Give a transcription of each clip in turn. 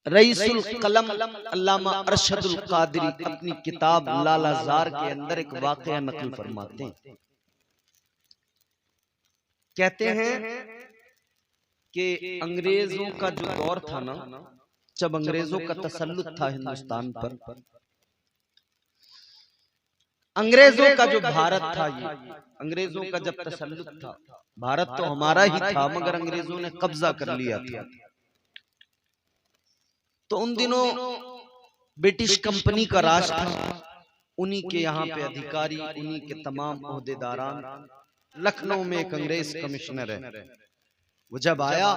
रईसुल कलम अल्लामा अरशदुल कादरी अपनी किताब लालाजार के अंदर एक वाकया नकल फरमाते हैं। कहते हैं कि अंग्रेजों का जो दौर था ना, जब अंग्रेजों का तसल्लुत था हिंदुस्तान पर, अंग्रेजों का जो भारत था, ये अंग्रेजों का जब तसल्लुत था, भारत तो हमारा ही था मगर अंग्रेजों ने कब्जा कर लिया था। तो उन दिनों ब्रिटिश कंपनी का राज था, उन्हीं के यहाँ पे अधिकारी, उन्हीं के तमाम ओहदेदारान। लखनऊ में एक अंग्रेज कमिश्नर है, वो जब आया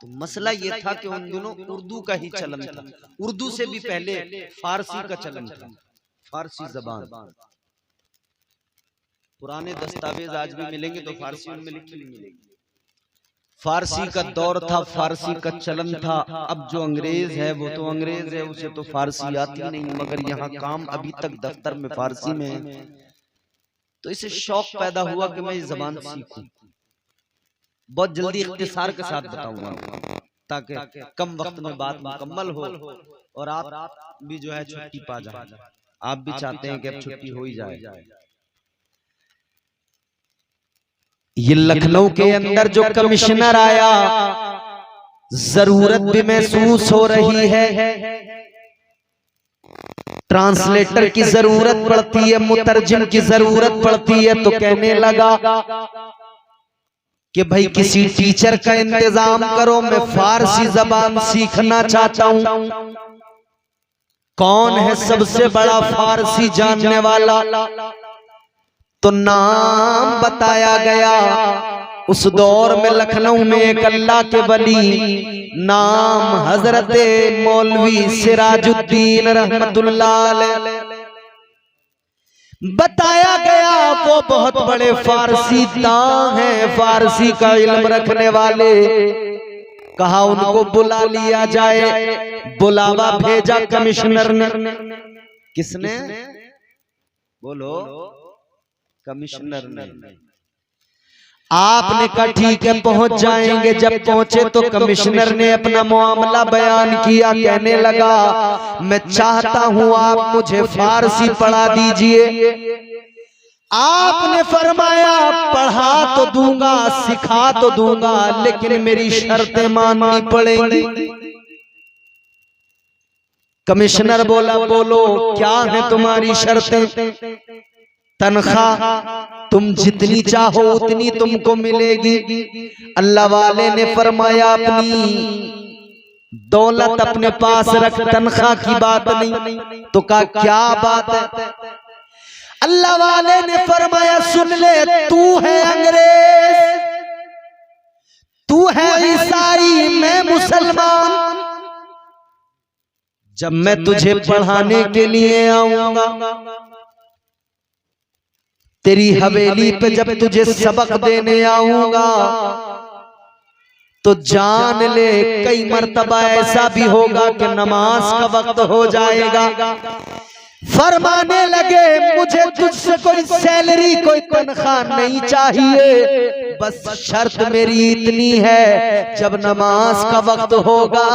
तो मसला ये था कि उन दिनों उर्दू का ही चलन था। उर्दू से भी पहले फारसी का चलन था, फारसी जबान। पुराने दस्तावेज आज भी मिलेंगे तो फारसी में लिखी नहीं मिलेगी। फारसी का दौर था, फारसी का चलन था। अब जो अंग्रेज है वो तो अंग्रेज है, उसे तो फारसी आती नहीं, मगर यहाँ काम अभी तक दफ्तर में फारसी में है। तो इसे शौक पैदा हुआ कि मैं इस जबान सीखूं। बहुत जल्दी इख्तिसार के साथ बताऊंगा ताकि कम वक्त में बात मुकम्मल हो और आप भी जो है छुट्टी पा जाए। आप भी चाहते हैं कि अब छुट्टी हो ही जाए। ये लखनऊ के अंदर जो कमिश्नर आया, जरूरत भी महसूस हो रही है, ट्रांसलेटर की जरूरत पड़ती है, मुतरजिम की जरूरत पड़ती है। तो कहने लगा कि भाई किसी टीचर का इंतजाम करो, मैं फारसी जबान सीखना चाहता हूं। कौन है सबसे बड़ा फारसी जानने वाला? तो नाम बताया गया। उस दौर में लखनऊ में एक अल्लाह के वली, नाम हजरत मौलवी सिराजुद्दीन रहमतुल्लाह अलैह बताया गया। वो बहुत बड़े फारसी दां हैं, फारसी का इल्म रखने वाले। कहा उनको बुला लिया जाए। बुलावा भेजा कमिश्नर ने। किसने? बोलो। कमिश्नर ने। आपने कहा ठीक है पहुंच जाएंगे। जब पहुंचे तो कमिश्नर ने अपना मामला बयान किया। कहने लगा मैं चाहता हूं आप मुझे फारसी पढ़ा दीजिए। आपने फरमाया पढ़ा तो दूंगा, सिखा तो दूंगा, लेकिन मेरी शर्तें माननी पड़ेंगी। कमिश्नर बोला बोलो क्या है तुम्हारी शर्तें? तनख्वाह तुम जितनी चाहो उतनी तुमको मिलेगी। अल्लाह वाले ने फरमाया अपनी दौलत अपने पास रख, तनख्वाह की बात नहीं। तो कहा क्या बात है? अल्लाह वाले ने फरमाया सुन ले, तू है अंग्रेज, तू है ईसाई, मैं मुसलमान। जब मैं तुझे पढ़ाने के लिए आऊंगा, तेरी हवेली पे जब तुझे सबक देने आऊंगा, तो जान ले कई मर्तबा ऐसा भी होगा कि नमाज का वक्त हो जाएगा। फरमाने लगे मुझे तुझसे कोई सैलरी, कोई तनख्वाह नहीं चाहिए, बस शर्त मेरी इतनी है, जब नमाज का वक्त होगा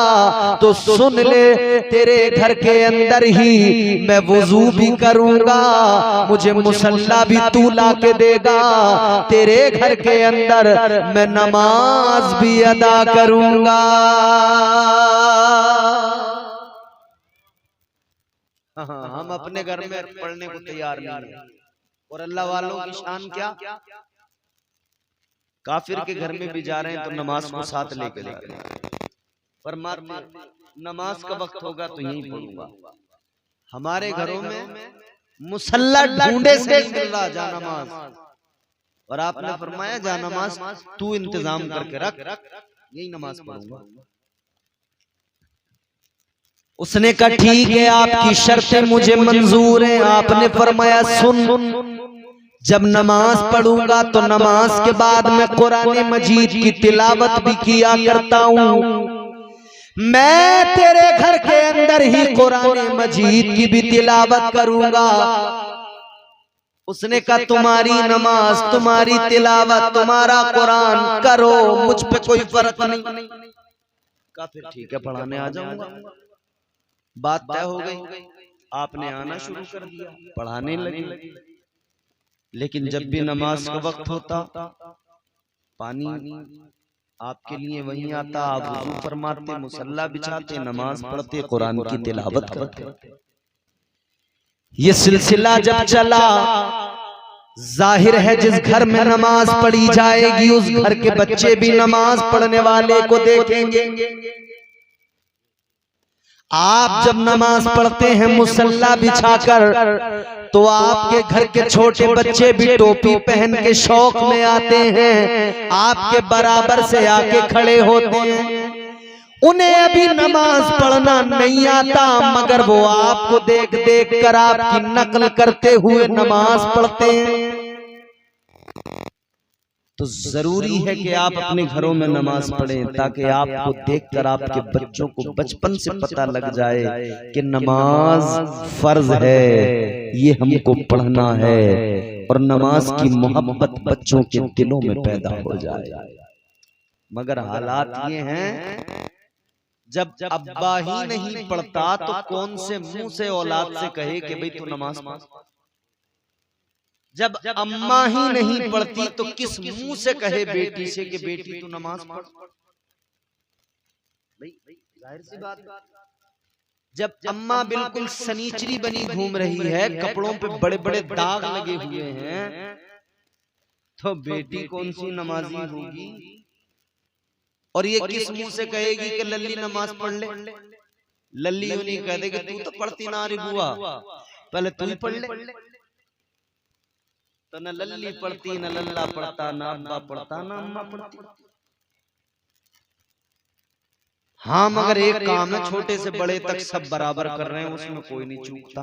तो सुन ले, तेरे घर के अंदर ही मैं वुजू भी करूंगा, मुझे मुसल्ला भी तू ला के देगा, तेरे घर के अंदर मैं नमाज भी अदा करूंगा। हम अपने घर में पढ़ने को तैयार नहीं है। और अल्लाह वालों की शान क्या, काफिर के घर में भी जा रहे हैं तो नमाज को साथ लेके जा रहे हैं। फरमाते नमाज का वक्त होगा तो यहीं पढ़ूंगा। हमारे घरों में मुसल्ला ढूंढे से नहीं मिल रहा जा नमाज, और आपने फरमाया जा नमाज तू इंतजाम करके रख, यही नमाज पढ़ूंगा। उसने कहा ठीक है आपकी शर्तें मुझे मंजूर हैं। आपने फरमाया सुन, जब नमाज पढ़ूंगा तो नमाज के बाद मैं कुरान मजीद की तिलावत भी किया करता हूँ। मैं तेरे घर के अंदर ही कुरान मजीद की भी तिलावत करूंगा। उसने कहा तुम्हारी नमाज, तुम्हारी तिलावत, तुम्हारा कुरान करो, मुझ पे कोई फर्क नहीं। कहा फिर ठीक है पढ़ाने आ जाऊंगा। बात तय हो गई, आपने आना शुरू कर दिया, पढ़ाने लगे। लेकिन जब भी नमाज का वक्त होता, पानी आपके लिए वहीं आता, आप वुज़ू फरमाते, मुसल्ला बिछाते, नमाज पढ़ते, कुरान की तिलावत करते। ये सिलसिला जब चला, जाहिर है जिस घर में नमाज पढ़ी जाएगी उस घर के बच्चे भी नमाज पढ़ने वाले को देखेंगे। आप जब नमाज पढ़ते हैं मुसल्ला बिछाकर, तो आपके घर के छोटे बच्चे भी टोपी पहन के शौक में आते हैं, आपके बराबर से आके खड़े होते हैं। उन्हें अभी नमाज पढ़ना नहीं आता, मगर वो आपको देख देख कर आपकी नकल करते हुए नमाज पढ़ते हैं। तो जरूरी है कि आप अपने घरों में नमाज पढ़ें, ताकि आपको देखकर आपके बच्चों को बचपन से पता लग जाए कि नमाज फर्ज है, ये हमको पढ़ना है, और नमाज की मोहब्बत बच्चों के दिलों में पैदा हो जाए। मगर हालात ये हैं, जब अब्बा ही नहीं पढ़ता तो कौन से मुंह से औलाद से कहे कि भाई तू नमाज पढ़। जब अम्मा ही नहीं पढ़ती तो किस मुंह से कहे बेटी से कि बेटी तू नमाज पढ़। जाहिर सी बात। जब अम्मा बिल्कुल सनीचरी बनी घूम रही है, कपड़ों पे बड़े बड़े दाग लगे हुए हैं, तो बेटी कौन सी नमाजी होगी। और ये किस मुंह से कहेगी कि लल्ली नमाज पढ़ ले। लल्ली यूं नहीं कह देगी तू तो पढ़ती ना रे बुआ, पहले तू ही पढ़ ले। तो न लल्ली पढ़ती, न लल्ला पढ़ता, न अब्बा पढ़ता, न अम्मा पढ़ती। हाँ मगर एक काम है, छोटे से बड़े तक सब बराबर कर रहे हैं, उसमें कोई नहीं चूकता।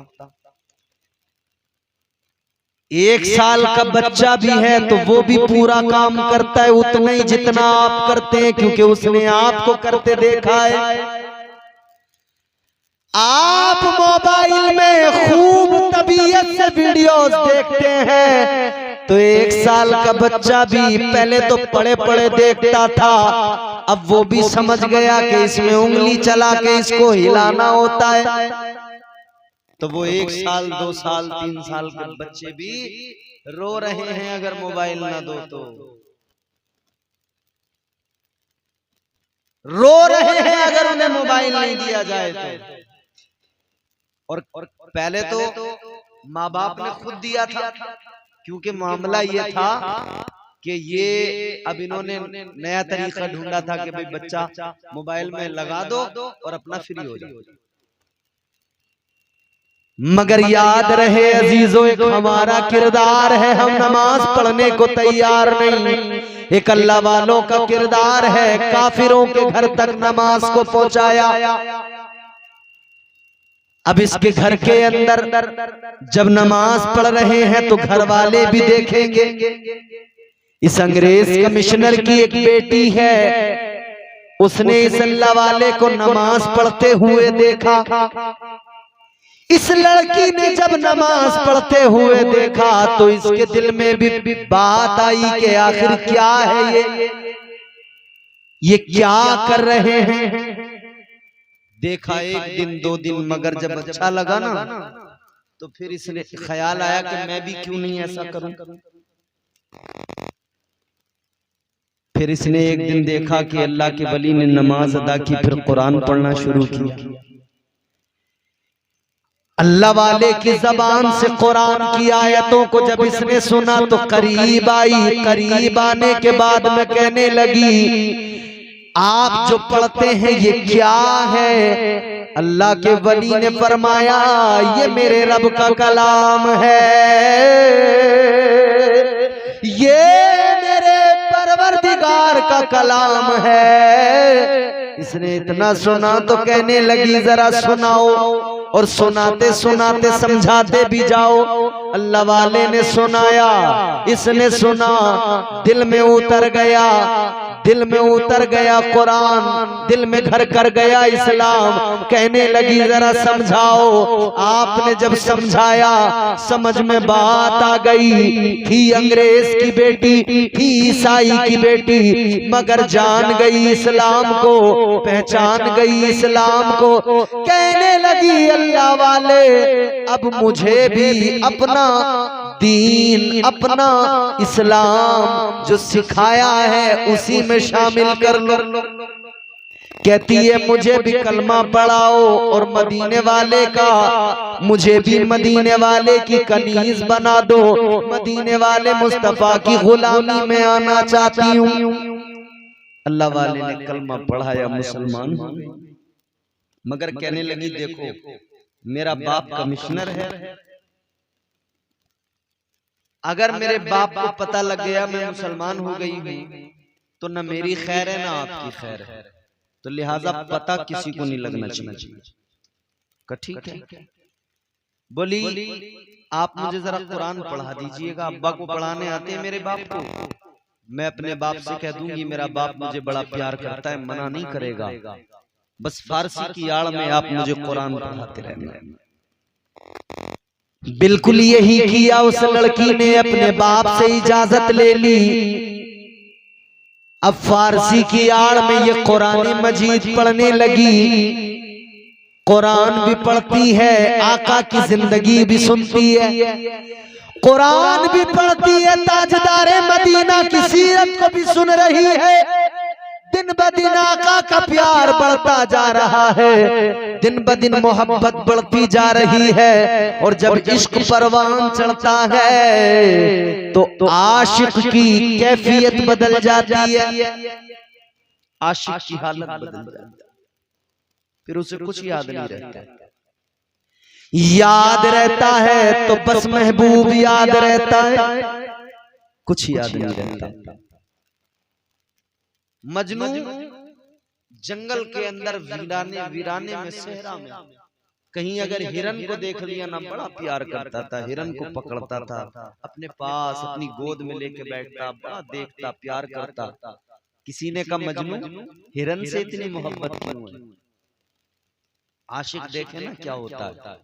1 साल का बच्चा भी है तो वो भी पूरा काम करता है उतना ही जितना आप करते हैं, क्योंकि उसने आपको करते देखा है। आप मोबाइल में खूब तबीयत से वीडियोस देखते हैं, तो 1 साल का बच्चा भी पहले तो पढ़े पढ़े देखता था, अब वो भी समझ गया कि इसमें उंगली चला के इसको हिलाना होता है। तो वो 1 साल 2 साल 3 साल के बच्चे भी रो रहे हैं अगर मोबाइल ना दो तो। रो रहे हैं अगर उन्हें मोबाइल नहीं दिया जाए तो। और पहले तो माँ बाप ने खुद दिया था, क्योंकि मामला ये था कि ये अब इन्होंने नया तरीका ढूंढा था कि भाई बच्चा मोबाइल में लगा दो और अपना फ्री हो जाओ। मगर याद रहे अजीजों, एक हमारा किरदार है, हम नमाज पढ़ने को तैयार नहीं। एक अल्लाह वालों का किरदार है, काफिरों के घर तक नमाज को पहुंचाया। अब इसके घर के अंदर जब नमाज पढ़ रहे हैं तो घर वाले भी देखेंगे। इस अंग्रेज कमिश्नर की एक बेटी है, उसने इस अल्लाह वाले को नमाज पढ़ते हुए देखा। इस लड़की ने जब नमाज पढ़ते हुए देखा तो इसके दिल में भी बात आई कि आखिर क्या है ये क्या कर रहे हैं। देखा 1 दिन 2 दिन, मगर जब अच्छा लगा ना तो फिर इसने ख्याल आया कि मैं भी क्यों नहीं ऐसा करूं। फिर इसने एक दिन देखा कि अल्लाह के वली ने नमाज अदा की, फिर कुरान पढ़ना शुरू किया। अल्लाह वाले की जबान से कुरान की आयतों को जब इसने सुना तो करीब आई। करीब आने के बाद में कहने लगी, आप जो पढ़ते हैं ये क्या है। अल्लाह के वली ने फरमाया, ये मेरे रब का कलाम है, ये मेरे परवरदिगार का कलाम है। इसने इतना सुना तो कहने लगी जरा सुनाओ, और सुनाते सुनाते समझाते भी जाओ। अल्लाह वाले ने सुनाया, इसने सुना, दिल में उतर गया। दिल में उतर गया कुरान, दिल में घर कर गया इस्लाम। कहने लगी जरा समझाओ। आपने जब समझाया समझ में बात आ गई। थी अंग्रेज की बेटी, थी ईसाई की बेटी, मगर जान गई इस्लाम को, पहचान गई इस्लाम को। कहने लगी अल्लाह वाले अब मुझे भी अपना दीन, अपना इस्लाम जो सिखाया है उसी में शामिल कर लो। कहती है मुझे भी कलमा पढ़ाओ और मदीने वाले का, मुझे भी मदीने वाले की कनीज बना दो, मदीने वाले मुस्तफा की गुलामी में आना चाहती हूँ। अल्लाह वाले ने कलमा पढ़ाया, मुसलमान हो गए। मगर कहने लगी देखो मेरा बाप कमिश्नर है, अगर मेरे बाप को पता लग गया मैं मुसलमान हो गई हूँ तो न मेरी खैर है ना आपकी खैर है, तो लिहाजा पता किसी को नहीं लगना चाहिए। ठीक है। बोली आप मुझे जरा कुरान पढ़ा दीजिएगा, अब्बा को पढ़ाने आते हैं मेरे बाप को, मैं अपने बाप से कह दूंगी मेरा बाप मुझे बड़ा प्यार करता है, मना नहीं करेगा, बस फारसी की आड़ में आप मुझे कुरान पढ़ाते रहना। बिल्कुल यही किया उस लड़की ने, अपने बाप से इजाजत ले ली। अब फारसी की आड़ में ये कुरान मजीद पढ़ने लगी। कुरान भी पढ़ती है, आका की जिंदगी भी सुनती है, कुरान भी पढ़ती है, ताजदारे मदीना की सीरत को भी सुन रही है। दिन ब दिन आका का प्यार बढ़ता जा रहा है, दिन ब दिन मोहब्बत बढ़ती जा रही है। और जब इश्क परवान चढ़ता है तो आशिक की कैफियत बदल जाती है, आशिक की हालत बदल जाती है, फिर उसे कुछ याद नहीं रहता। याद रहता है तो बस महबूब याद रहता है, कुछ याद नहीं रहता। मजनू जंगल के अंदर वीराने में सहरा में कहीं अगर हिरन को देख लिया ना बड़ा प्यार करता था, हिरन को पकड़ता था अपने पास, अपनी गोद में लेके बैठता, बड़ा देखता, प्यार करता। किसी ने कहा मजनू हिरन से इतनी मोहब्बत क्यों है? आशिक देखे ना क्या होता है।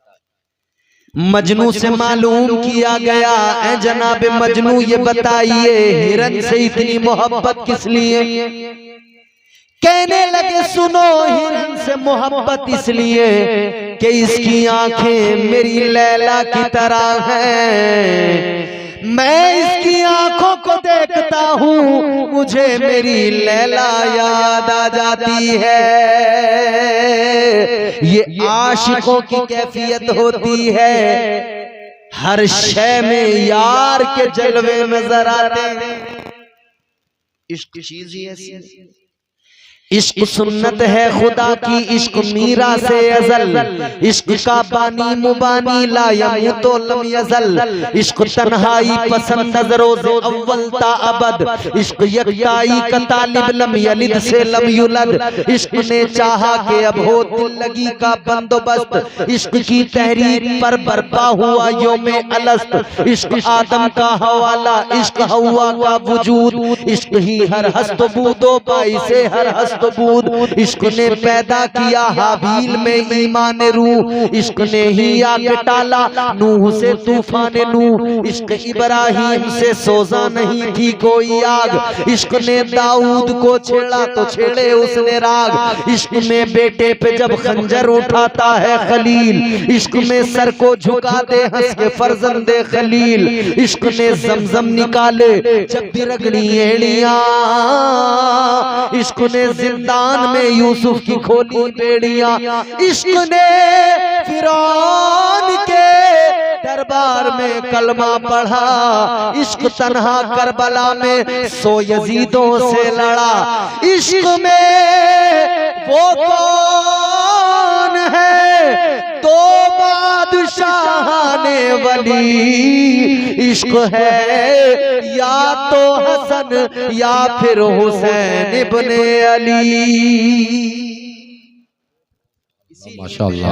मजनू से मालूम किया गया, ऐ जनाब मजनू ये बताइए हिरन से इतनी मोहब्बत किस लिए? कहने लगे सुनो हिरन से मोहब्बत इसलिए कि इसकी आंखें मेरी लैला की तरह हैं, मैं इसकी आंखों को देखता हूँ मुझे मेरी लैला याद आ जाती है। ये आशिकों की कैफियत होती है, हर शय में यार के जलवे नजर आते हैं। इश्क चीज ही ऐसी, इश्क सुन्नत है खुदा की, इश्क मीरा से अजल, इश्क का बानी मुबानी ला यमूतो लम यजल, इश्क तन्हाई पसंद रोज़ अव्वल ता अबद, इश्क यकताई का तालिब लम यलिद से लम युलद, इश्क ने चाहा कि अब हो दिल लगी का बंदोबस्त, इश्क की तहरीर पर बर्पा हुआ योमे अलस्त, इश्क आदम का हवाला, इश्क हवा का वजूद, इश्क ही हर हस्तबूदो पाई से हर हस्त बूद, इश्क ने पैदा किया हाबील में ईमान रूह, इश्क ने ही आग टाला नूह से तूफान नूह, इश्क इब्राहिम से सोजा नहीं थी कोई आग, इश्क ने दाऊद को छेड़ा तो छेड़े उसने राग, इश्क में बेटे पे जब खंजर उठाता है खलील, इश्क में सर को झुका दे हंस के फर्जंदे खलील, इश्क ने जमजम निकाले जब भी रगड़ी एड़ियां, इश्क ने जिंदान में यूसुफ की खोली बेड़ियां, इश्क ने फिरौन के दरबार में कलमा पढ़ा, इश्क तन्हा करबला में सो यजीदों से लड़ा, इश्क में वो कौन है तो बादशाह ने वली, इश्क है या तो हसन या फिर हुसैन इब्ने अली। माशाअल्लाह,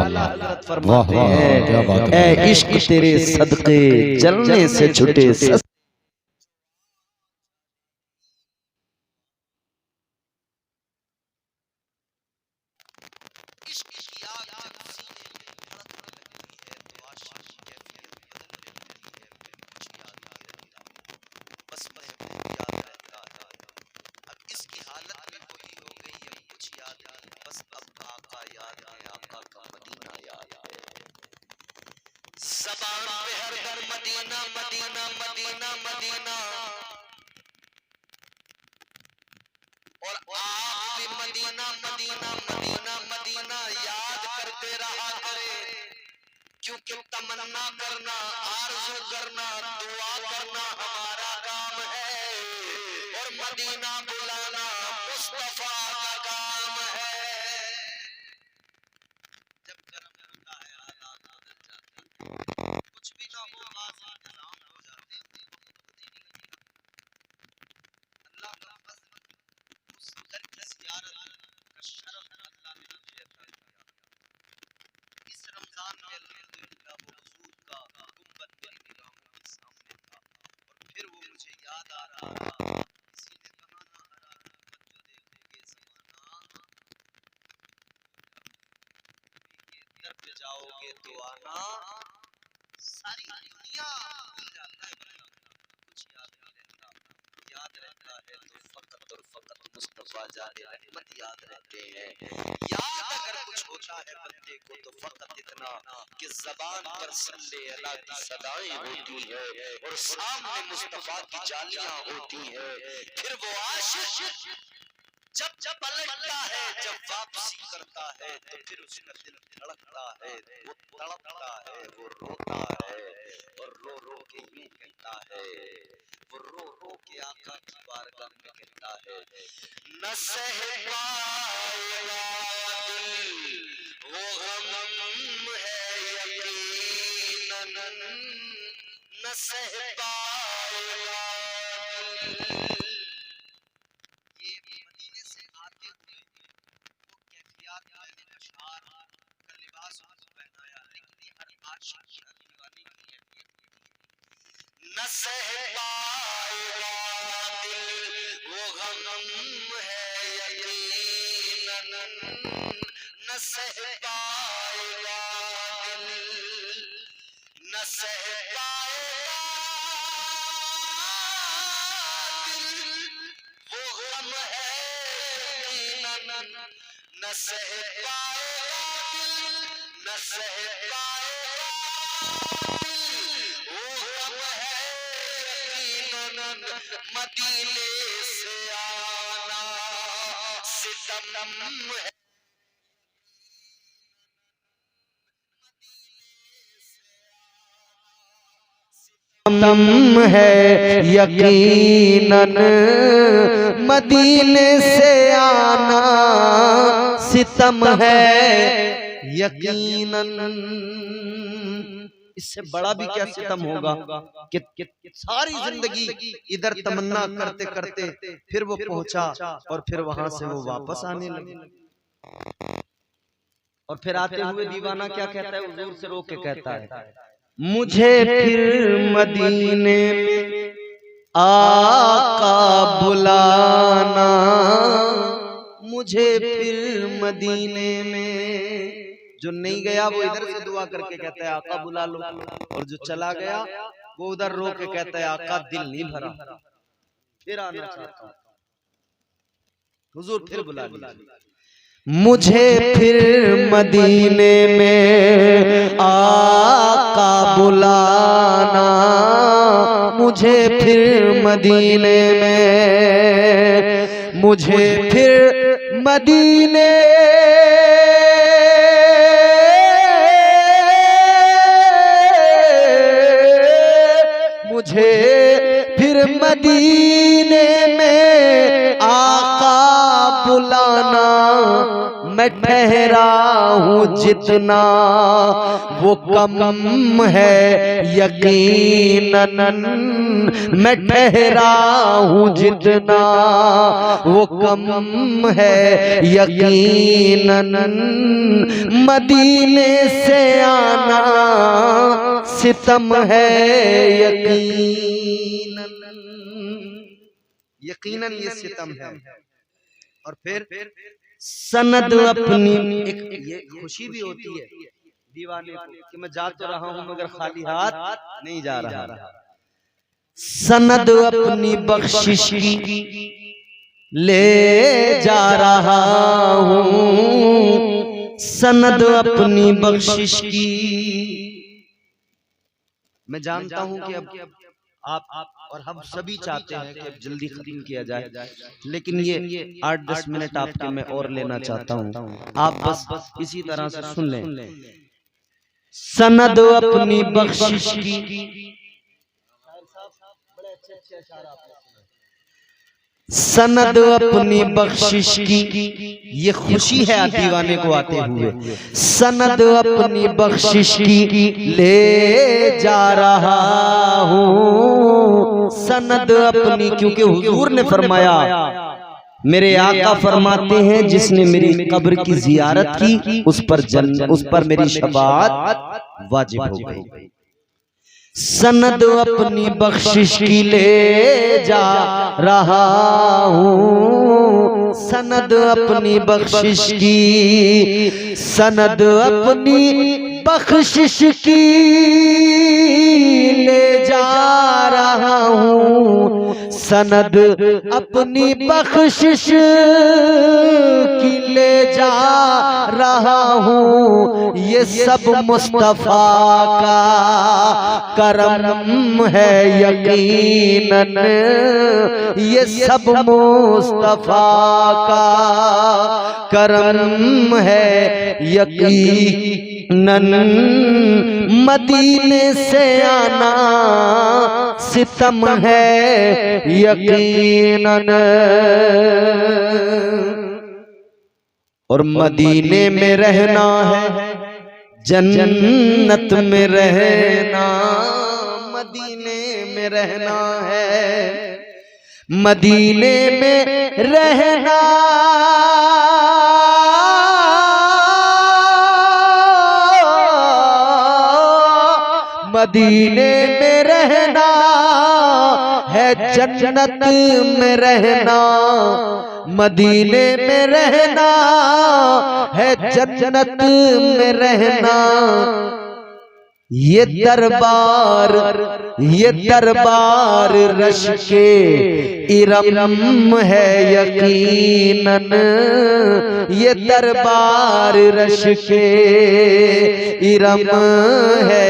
वाह वाह, क्या बात है। ऐ इश्क तेरे सदके चलने से छुटे मदीना मदीना मदीना, और आप भी मदीना मदीना मदीना मदीना याद करते रहा करें, क्योंकि तमन्ना करना, आरज़ू करना, दुआ करना हमारा काम है, और मदीना बुलाना मुस्तफा का काम है। जब कर्म करता है हालात बदल जाते हैं, कुछ भी ना हो आवाज़ इंतजाम हो जाते हैं, अल्लाह का फज़ल, उस घर की ज़ियारत का शरफ अल्लाह ने मुझे अता किया। इस रमजान में अल्हम्दुलिल्लाह वो हुजूर का गुंबद मेरी निगाहों के सामने था, और फिर वो मुझे याद आ रहा था। किसी ने कहा ना हरा जो देखोगे ज़माना, ये दर पे जाओगे तो आना, सारी दुनिया भूल जाता है बंदा, कुछ याद नहीं रहता, याद रहता है तो फकत और फकत मुस्तफा जाने रहमत याद रहते हैं। याद अगर कुछ होता है बंदे को तो फकत इतना कि ज़बान पर सल्ले अला की सदाएं होती है, और सामने मुस्तफा की जालियां होती है। फिर वो आशिक जब जब पलटता है, जब वापसी करता है, तो फिर उसका दिल धड़कता है, वो तड़पता है, वो रोता है, और रो रो के यूं कहता है, वो रो रो के आका की बारगाह में कहता है, न सह पाएगा दिल वो गम है यकीनन, न सह पाएगा दिल। ये मदीने से आते हुए वो कैफियत, मैंने अशआर का लिबास उनको पहनाया, लेकिन ये हर आशिक की, हर दीवाने की कैफियत न सह पाएगा दिल वो गम है यकीनन, न सह पाएगा दिल, न सह पाएगा दिल वो गम है यकीनन, न सह पाएगा दिल, न सह पाएगा दिल वो गम है यकीनन। मदीने से आना सितम है, सितम है यकीनन, मदीने से आना सितम है यकीनन। इससे बड़ा भी क्या सितम होगा कि सारी जिंदगी इधर तमन्ना करते करते फिर वो पहुंचा, और फिर वहां से वो वापस आने लगे। और फिर आते हुए दीवाना क्या कहता है, हुजूर से रो के कहता है, मुझे फिर मदीने में आका बुलाना, मुझे फिर मदीने में। जो नहीं गया वो इधर से दुआ करके कहता है आका बुला लो, और जो चला गया वो उधर रो के कहता है आका दिल नहीं भरा, फिर आना चाहता हूं। हुजूर फिर बुला लीजिए, मुझे फिर मदीने में आका बुलाना, मुझे फिर मदीने में, मुझे फिर मदीने मुझे फिर मदीने में आका बुलाना, मैं ठहरा हूँ जितना वो कम है यकीनन, मैं ठहरा हूँ जितना वो कम है यकीनन। मदीने से आना सितम है यकीनन, यकीनन ये सितम है। और फिर सनद अपनी, एक ये खुशी भी होती है दीवाने को कि मैं जा तो रहा हूं मगर खाली हाथ नहीं जा रहा। सनद अपनी बख्शिश की ले जा रहा हूं, सनद अपनी बख्शिश की मैं जानता हूं कि अब आप और हम सभी चाहते हैं कि अब जल्दी खत्म किया जाए, लेकिन ये 8-10 मिनट आपके मैं और लेना चाहता हूं। आप बस इसी तरह से सुन लें। सनद अपनी बख्शिश की, सनद अपनी बख्शिश की, ये खुशी है दीवाने को आते हुए। सनद अपनी बख्शिश की ले जा रहा हूँ, सनद अपनी, क्योंकि हुजूर ने फरमाया, मेरे आका फरमाते हैं जिसने मेरी कब्र की जियारत की उस पर मेरी शफाअत वाजिब हो गई। सनद अपनी बख्शिश की ले जा रहा हूँ, सनद अपनी बख्शिश की, सनद अपनी बख्शिश की ले जा रहा हूँ, सनद अपनी बख्शिश की ले जा रहा हूँ। ये सब मुस्तफा का करम है यकीनन, ये सब मुस्तफा का करम है यकीनन। मदीने से आना सितम है यकीनन, और मदीने में रहना है जन्नत में रहना, मदीने में रहना है, मदीने में रहना, मदीने में रहना है जन्नत में रहना, मदीने में रहना है जन्नत में रहना। ये दरबार रश के इरम है यकीनन, ये दरबार रश के इरम है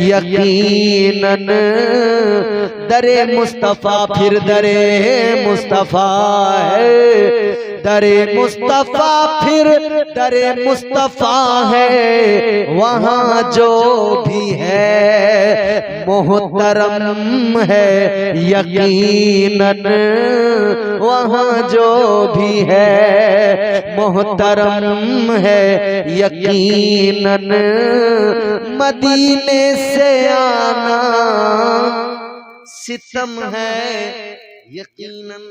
यकीनन। दरे मुस्तफा फिर दरे मुस्तफा है, दरे मुस्तफा फिर दरे मुस्तफा है, वहाँ जो भी है मोहतरम है यकीनन, वहाँ जो भी है मोहतरम है यकीनन। मदीने से आना सितम है यकीनन।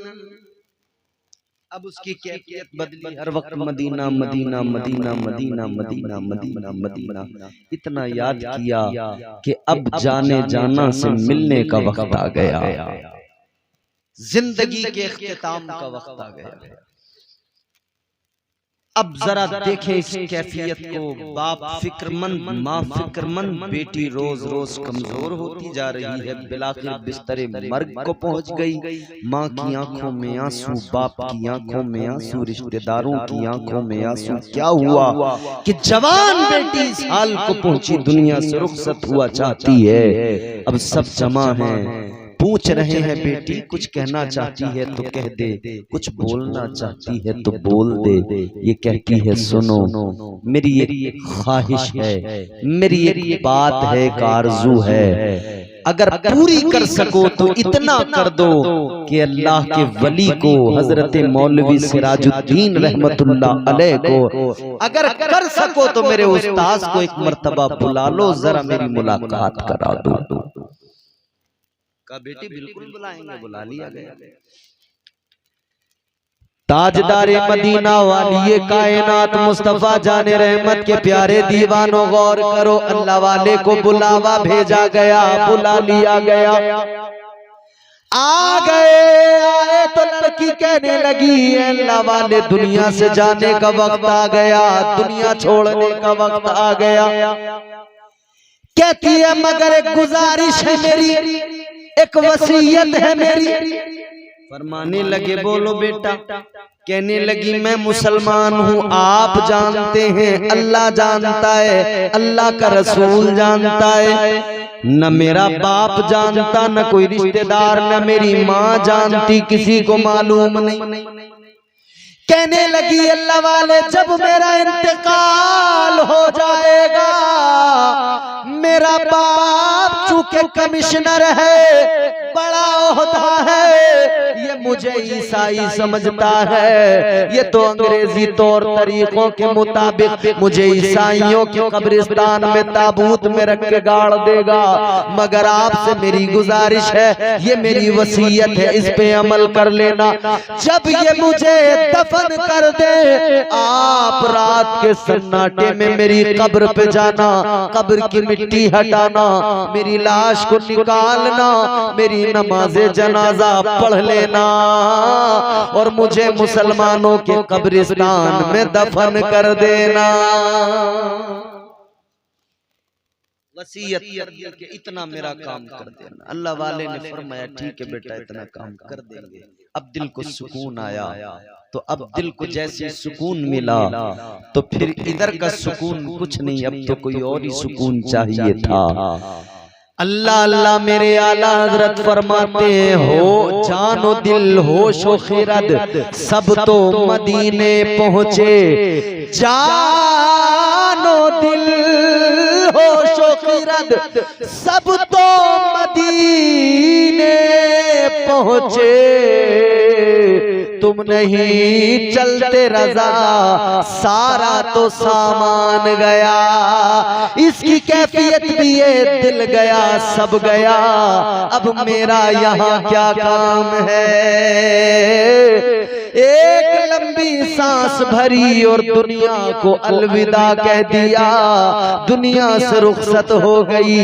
अब उसकी कैफियत बदली, हर वक्त Medina Medina Medina Medina Medina Medina Medina, इतना याद किया कि अब जाने जाना से मिलने का वक्त आ गया, जिंदगी के इख्तिताम का वक्त आ गया। अब जरा देखें इस कैफियत को। बाप फिक्रमंद, माँ फिक्रमंद, बेटी रोज रोज कमजोर होती जा रही है, बिलाखिर बिस्तरे मर्ग को पहुंच गई। माँ की आंखों में आंसू, बाप की आंखों में आंसू, रिश्तेदारों की आंखों में आंसू। क्या हुआ कि जवान बेटी इस हाल को पहुंची, दुनिया से रुखसत हुआ चाहती है। अब सब जमा हैं, पूछ रहे हैं बेटी कुछ कहना चाहती है तो कह दे, कुछ बोलना चाहती है तो बोल दे। ये कहती है सुनो, मेरी एक ख्वाहिश है, मेरी एक बात है, एक आरज़ू है, अगर पूरी कर सको तो इतना कर दो कि अल्लाह के वली को, हजरत मौलवी सिराजुद्दीन रहमतुल्लाह अलैह को अगर कर सको तो मेरे उस्ताद को एक मर्तबा बुला लो, जरा मेरी मुलाकात करा दो। का बेटी बिल्कुल बुलाएंगे, बुला लिया गया। ताजदारे मदीना वाली कायनात मुस्तफा जाने रहमत के प्यारे दीवानों, गौर करो, अल्लाह वाले को बुलावा भेजा गया, बुला लिया गया। आ गए, आए तो लड़की कहने लगी अल्लाह वाले दुनिया से जाने का वक्त आ गया, दुनिया छोड़ने का वक्त आ गया। कहती है मगर एक गुजारिश है मेरी, एक वसीयत है मेरी। फरमाने लगे बोलो बेटा। कहने लगी मैं मुसलमान हूँ, आप जानते हैं, अल्लाह जानता है, अल्लाह का रसूल जानता है, न मेरा बाप जानता, न कोई रिश्तेदार, न मेरी माँ जानती, किसी को मालूम नहीं। कहने लगी अल्लाह वाले, जब मेरा इंतकाल हो जाएगा, मेरा बाप चूंकि कमिश्नर है, बड़ा ओहदा है, ये मुझे ईसाई समझता है, ये तो अंग्रेजी तौर तरीकों के मुताबिक मुझे ईसाइयों के कब्रिस्तान में ताबूत में रख के गाड़ देगा। मगर आपसे मेरी गुजारिश है, ये मेरी वसीयत है, इस पे अमल कर लेना। जब ये मुझे दफन कर दे, आप रात के सन्नाटे में मेरी कब्र पे जाना, कब्र की मिट्टी हटाना, मेरी लाश को निकालना, मेरी नमाज़े जनाजा पढ़ लेना और मुझे मुसलमानों के कब्रिस्तान में दफन कर देना। वसीयत कर दी कि इतना मेरा काम कर देना। अल्लाह वाले ने फरमाया ठीक है बेटा, इतना काम कर देंगे। अब दिल को सुकून आया, तो अब दिल को जैसे सुकून मिला, तो फिर इधर का सुकून कुछ नहीं, अब तो कोई और ही सुकून चाहिए था। अल्लाह अल्लाह मेरे आला हजरत फरमाते हैं, हो जानो दिल होशो खिरद सब तो मदीने पहुँचे, जानो दिल होशो खिरद सब तो मदीने पहुँचे, तुम नहीं चलते रजा सारा तो सामान गया। इसकी कैफियत भी ये दिल गया सब गया, अब मेरा यहाँ क्या काम है। एक लंबी सांस भरी और दुनिया को अलविदा कह दिया, दुनिया से रुखसत हो गई।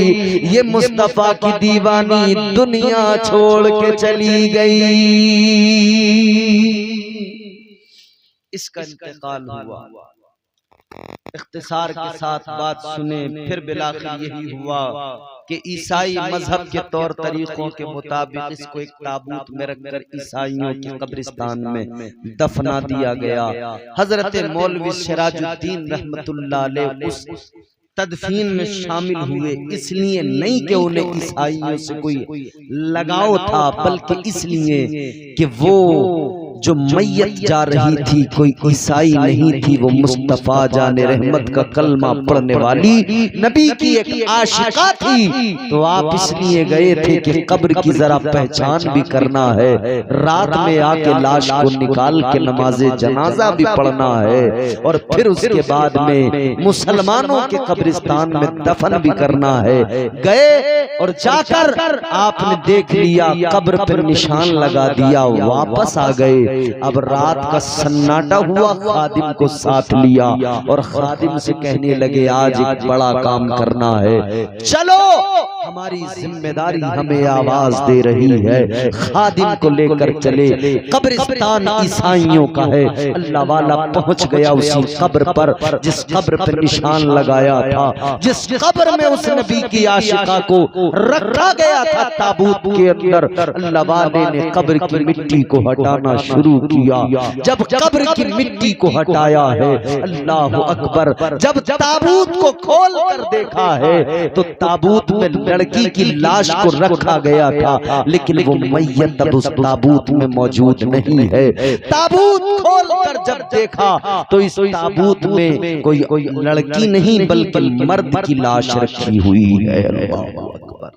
ये मुस्तफा की दीवानी दुनिया छोड़ के चली गई। इसका इंतकाल हुआ। इख्तिसार के साथ बात सुने, फिर बिलाखिर यही हुआ कि ईसाई मजहब के तौर तरीकों के मुताबिक इसको एक ताबूत में रखकर ईसाइयों के कब्रिस्तान में दफना दिया गया। हजरत मौलवी सिराजुद्दीन रहमतुल्लाह अलैह उस तदफीन में शामिल हुए, इसलिए नहीं कि उन्हें ईसाइयों से कोई लगाव था, बल्कि इसलिए कि वो जो मैयत जा रही थी कोई ईसाई नहीं थी, वो मुस्तफा जाने रहमत का कलमा पढ़ने वाली नबी की एक आशिका थी। तो आप इसलिए गए थे कि कब्र की जरा पहचान भी करना है, रात में आके लाश को निकाल के नमाजे जनाजा भी पढ़ना है, और फिर उसके बाद में मुसलमानों के कब्रिस्तान में दफन भी करना है। गए और जाकर आपने देख लिया, कब्र पर निशान लगा दिया, वापस आ गए। अब रात का सन्नाटा हुआ, खादिम को साथ लिया और खादिम से कहने लगे आज एक बड़ा काम करना है, चलो हमारी जिम्मेदारी हमें आवाज दे रही है। खादिम को लेकर चले, कब्रिस्तान ईसाइयों का है। अल्लाह वाला पहुंच गया उसी कब्र पर जिस कब्र पर निशान लगाया था, जिस कब्र में उस नबी की आशिका को रखा गया था ताबूत के अंदर। अल्लाह वाले ने कब्र की मिट्टी को हटाना शुरू किया। जब कब्र की मिट्टी को हटाया है, अल्लाह अकबर, जब ताबूत को खोल कर देखा है तो ताबूत में लड़की की लाश को रखा गया था, लेकिन वो मैयत अब उस ताबूत में मौजूद नहीं है। ताबूत खोल कर जब देखा तो इस ताबूत में कोई लड़की नहीं बल्कि मर्द की लाश रखी हुई है। अल्लाह अकबर,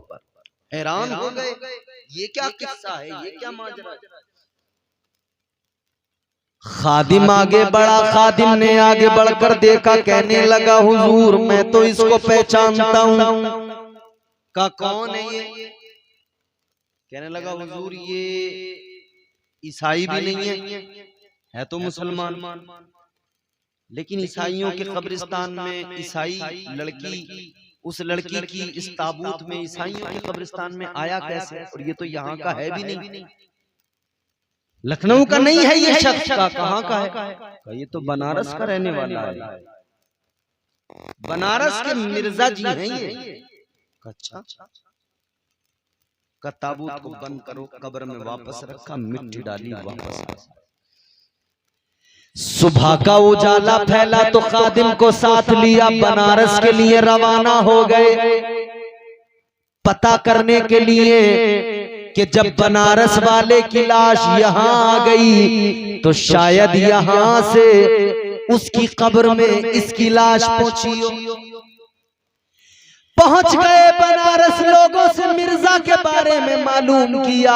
हैरान हो गए, ये क्या किस्सा है, ये क्या माजरा है। खादिम आगे बढ़ा, खादिम ने आगे बढ़कर देखा, कहने लगा हुजूर मैं तो इसको पहचानता हूँ। का कौन है ये? कहने लगा हुजूर ये ईसाई भी नहीं है तो मुसलमान, लेकिन ईसाइयों के कब्रिस्तान में ईसाई लड़की, उस लड़की की इस ताबूत में ईसाइयों के कब्रिस्तान में आया कैसे? और ये तो यहाँ का है भी नहीं, लखनऊ का नहीं है ये शख्स, का कहाँ का है? ये तो बनारस का रहने वाला है, बनारस के मिर्जा जी हैं ये। अच्छा, का ताबूत को बंद करो, कब्र में वापस रखा, मिट्टी डाली, वापस। सुबह का उजाला फैला तो खादिम को साथ लिया, बनारस के लिए रवाना हो गए। पता करने के लिए कि जब बनारस वाले की लाश यहाँ आ गई तो शायद यहाँ से उसकी कब्र में इसकी लाश पहुंची हो। पहुंच गए बनारस, लोगों से मिर्जा के बारे में मालूम किया,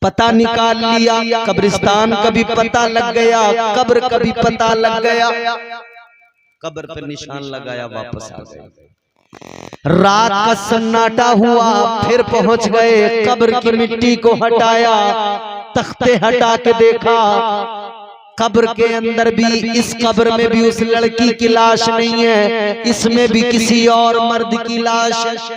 पता निकाल लिया। कब्रिस्तान का भी पता लग गया, कब्र का भी पता लग गया, कब्र पर निशान लगाया, वापस आ गए। रात का सन्नाटा हुआ, फिर पहुंच गए, कब्र की मिट्टी को हटाया, तख्ते हटा के देखा, कब्र के अंदर भी, इस कब्र में भी उस लड़की की लाश नहीं है, इसमें भी किसी और मर्द की लाश है।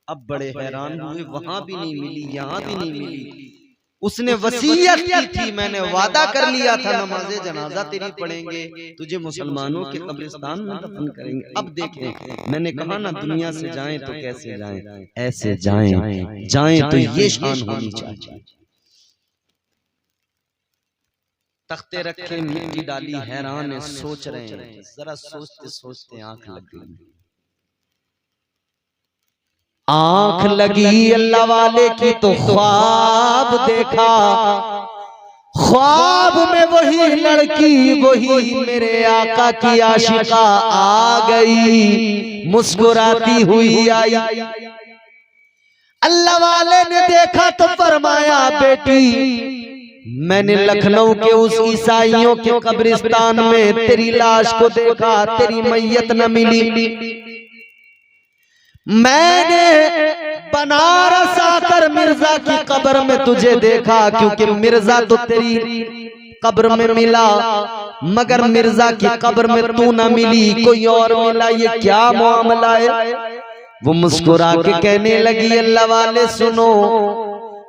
अब बड़े हैरान हुए, वहां भी नहीं मिली, यहाँ भी नहीं मिली। उसने वसीयत की थी, मैंने वादा कर लिया था नमाज़े जनाजा तेरी पढ़ेंगे, तुझे मुसलमानों के कब्रिस्तान में दफन करेंगे। अब देखें, मैंने कहा ना दुनिया से जाएं तो कैसे जाएं, ऐसे जाएं, जाएं तो ये शान होनी चाहिए। तख्ते रखे, मिट्टी डाली, हैरान है, सोच रहे हैं, जरा सोचते सोचते आंख लग गई। आंख लगी अल्लाह वाले की तो ख्वाब देखा, ख्वाब में वही लड़की, वही मेरे आका की आशिका आ गई, मुस्कुराती हुई आई। अल्लाह वाले ने देखा तो फरमाया, बेटी मैंने लखनऊ के उस ईसाइयों के कब्रिस्तान में तेरी लाश को देखा, तेरी मैयत न मिली। मैंने बनारस आकर मिर्जा की कब्र में तुझे देखा, क्योंकि मिर्जा तो तेरी कब्र में मिला, मगर मिर्जा की कब्र में तू न मिली, कोई और मिला, ये क्या मामला है? वो मुस्कुरा के कहने लगी, अल्लाह वाले सुनो,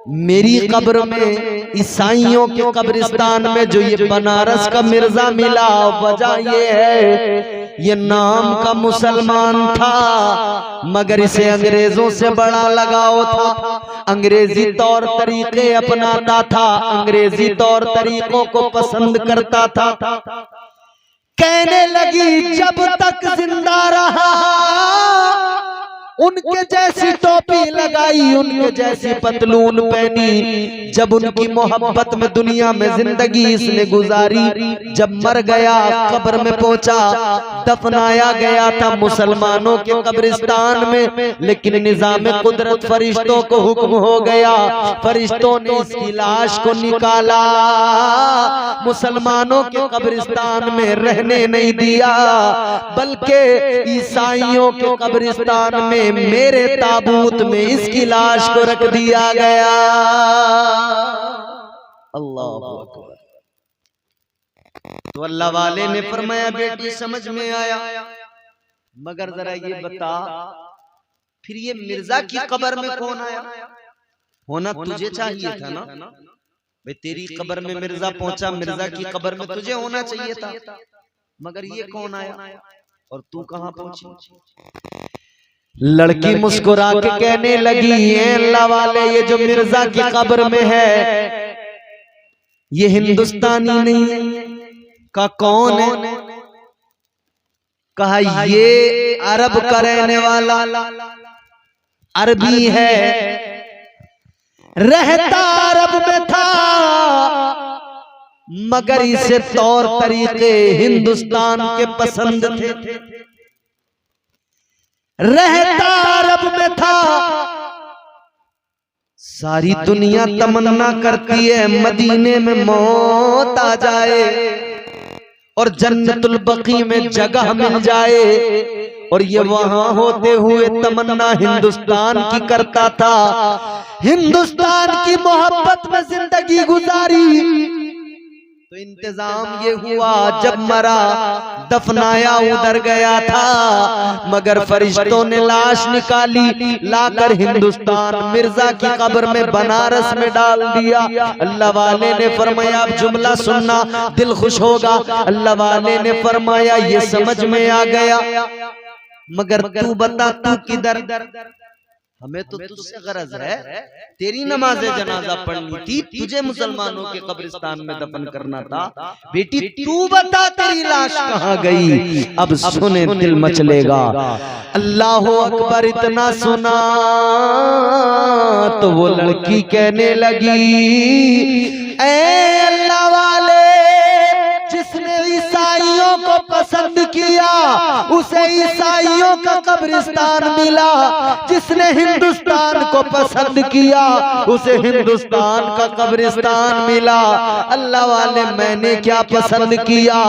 मेरी कब्र में, ईसाइयों के कब्रिस्तान में जो ये बनारस का मिर्जा मिला, वजह ये है, ये नाम का मुसलमान था, मगर इसे अंग्रेजों से बड़ा लगाव था, अंग्रेजी तौर तरीके अपनाता था, अंग्रेजी तौर तरीकों को पसंद करता था। कहने लगी, जब तक जिंदा रहा उनके जैसी टोपी लगाई, उनके जैसी पतलून पहनी, जब उनकी मोहब्बत में दुनिया में जिंदगी इसने गुजारी, जब मर गया कब्र में पहुंचा, दफनाया गया था मुसलमानों के कब्रिस्तान में, लेकिन निजाम कुदरत फरिश्तों को हुक्म हो गया, फरिश्तों ने इसकी लाश को निकाला, मुसलमानों के कब्रिस्तान में रहने नहीं दिया, बल्कि ईसाइयों के कब्रिस्तान में, मेरे ताबूत में इसकी लाश को रख दिया गया। अल्लाह अकबर। तो अल्लाह वाले ने फरमाया, बेटी समझ में आया, मगर जरा ये बता, फिर ये मिर्जा की कब्र में कौन आया? होना तुझे चाहिए था ना भाई, तेरी कब्र में मिर्जा पहुंचा, मिर्जा की कब्र में तुझे होना चाहिए था, मगर ये कौन आया और तू कहां पहुंची? लड़की मुस्कुरा के कहने लगी, अल्लाह वाले, ये जो मिर्जा की कब्र में है ये हिंदुस्तानी नहीं है। का कौन है? कहा ये अरब का रहने वाला अरबी है, रहता अरब में था, मगर इसे तौर तरीके हिंदुस्तान के पसंद थे, रहता अरब में था, सारी दुनिया तमन्ना करती है मदीने में मौत आ जाए और जन्नतुल बकी में जगह मिल जाए, और ये वहां होते हुए तमन्ना हिंदुस्तान की करता था, हिंदुस्तान की मोहब्बत में जिंदगी गुजारी। तो इंतजाम ये हुआ, जब मरा दफनाया उधर गया था, मगर फरिश्तों ने लाश निकाली, लाकर हिंदुस्तान मिर्जा की कब्र में बनारस में डाल दिया। अल्लाह वाले ने फरमाया, अब जुमला सुनना, दिल खुश होगा। अल्लाह वाले ने फरमाया, ये समझ में आ गया, मगर तू बता, तू किधर? हमें तो तुझसे गरज है, तेरी नमाज जनाजा पढ़नी थी, तुझे मुसलमानों के कब्रिस्तान में दफन करना था। बेटी तू बता तेरी लाश कहाँ गई, अब सुने दिल मचलेगा। अल्लाह अकबर इतना सुना तो वो लड़की कहने लगी, ऐ अल्लाह वाले, जिसने ईसाइयों को पसंद किया उसे ईसाइयों का कब्रिस्तान मिला, जिसने हिंदुस्तान को पसंद किया उसे हिंदुस्तान का कब्रिस्तान मिला। अल्लाह वाले, मैंने क्या पसंद किया,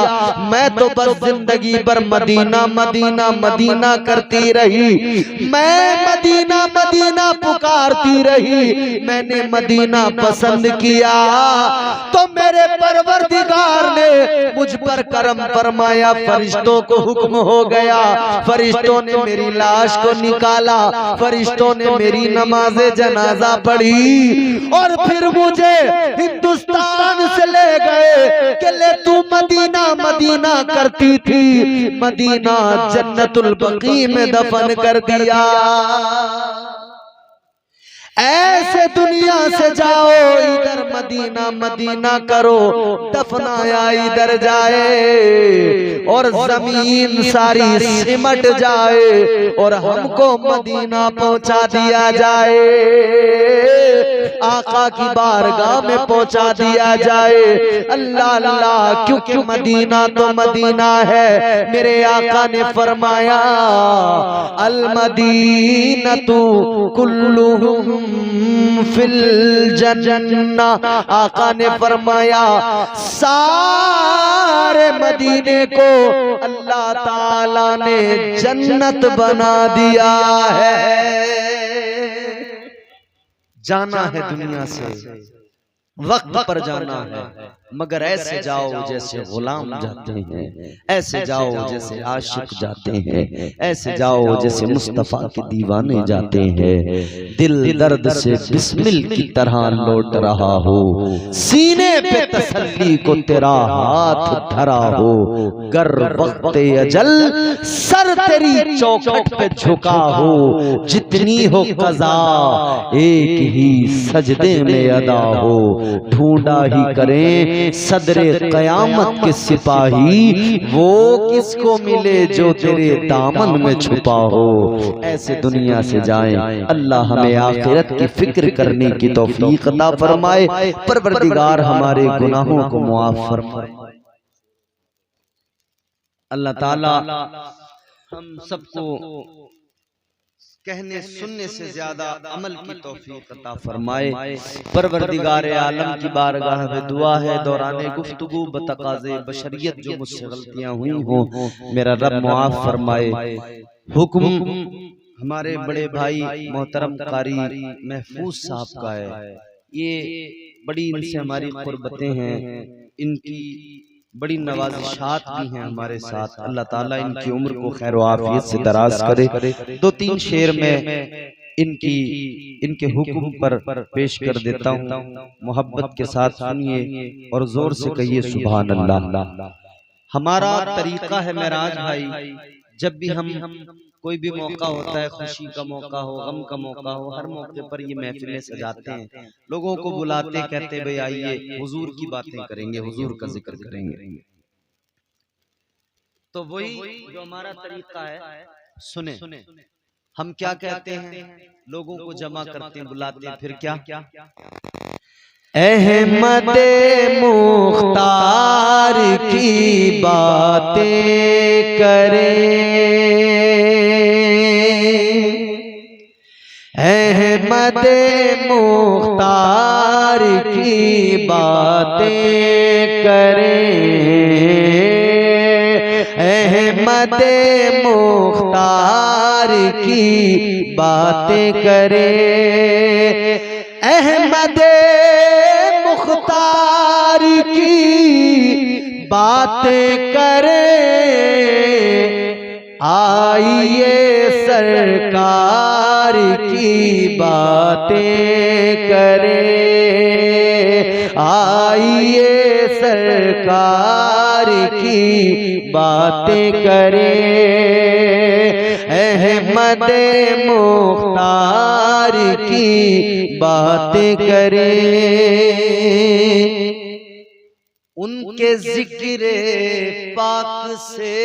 मैं तो बस जिंदगी भर मदीना मदीना मदीना करती रही, मैं मदीना मदीना पुकारती रही, मैंने मदीना पसंद किया तो मेरे परवरदिगार ने मुझ पर करम फरमाया, फरिश्तों को हुक्म हो गया, फरिश्तों ने मेरी लाश को निकाला, फरिश्तों ने मेरी नमाज जनाजा पढ़ी और फिर मुझे हिंदुस्तान से ले गए कि ले तू मदीना मदीना करती थी, मदीना जन्नतुल बकी में दफन कर दिया। ऐसे दुनिया से जाओ इधर मदीना मदीना करो, दफनाया इधर जाए और जमीन सारी सिमट जाए और हमको मदीना पहुंचा दिया जाए, आका की बारगाह में पहुंचा दिया जाए। अल्लाह अल्लाह, क्योंकि मदीना तो मदीना है। मेरे आका ने फरमाया, अल मदीनतु कुल्लुहुम फिल जन्ना, आका ने फरमाया सारे मदीने को अल्लाह ताला ने जन्नत बना दिया है। जाना है दुनिया से, वक्त पर जाना है, मगर ऐसे जाओ जैसे गुलाम जाते हैं, ऐसे जाओ जैसे आशिक जाते हैं, ऐसे जाओ जैसे मुस्तफा के दीवाने जाते हैं। दिल दर्द से बिस्मिल की तरह लौट रहा हो, सीने पे तसल्ली को तेरा हाथ धरा हो, गर वक्त अजल सर तेरी चौखट पे झुका हो, जितनी हो कज़ा एक ही सजदे में अदा हो, ढूंढा ही करें सदरे कयामत के सिपाही, वो किसको मिले जो तेरे दामन में छुपा हो। ऐसे दुनिया से जाएं, अल्लाह हमें आखिरत की फिक्र करने की तौफीक अता फरमाए, परवरदिगार हमारे गुनाहों को मुआफ फरमाए। अल्लाह ताला हम सबको कहने सुनने से ज्यादा अमल की तौफीक अता फरमाए। परवरदिगार आलम की बारगाह में दुआ है, दौराने गुफ्तगू बतकाज़े बशरियत जो मुझसे गलतियां हुई हो मेरा रब मुआफ फरमाए। हुक्म हमारे बड़े भाई मोहतरम कारी महफूज साहब का है, ये बड़ी इनसे हमारी कुर्बतें हैं, इनकी बड़ी नवाजिशात भी हैं हमारे साथ। अल्लाह ताला इनकी उम्र को खैर आफियत से दराज करे। दो तीन शेर में इनके हुक्म पर पेश कर देता हूँ, मोहब्बत के साथ सुनिए और जोर से कहिए सुभान अल्लाह। हमारा तरीका है मेराज भाई, जब भी हम कोई भी मौका होता है, खुशी का मौका हो, गम का मौका हो, हर मौके पर ये महफिलें सजाते हैं, लोगों को बुलाते, कहते भाई आइए हुजूर की बातें करेंगे, हुजूर का जिक्र करेंगे। तो वही जो हमारा तरीका है, सुने हम क्या कहते हैं, लोगों को जमा करते हैं, बुलाते हैं, फिर क्या अहमदे मुख्तार की बातें करें, अहमदे मुख्तार की बातें करें, अहमदे मुख्तार की बातें करें, अहमदे मुख्तार की बातें करें, आइए सरकार की बातें करें, आइए सरकार की बातें करें, अहमद मुख्तार की बातें करें, उनके जिक्र पाक से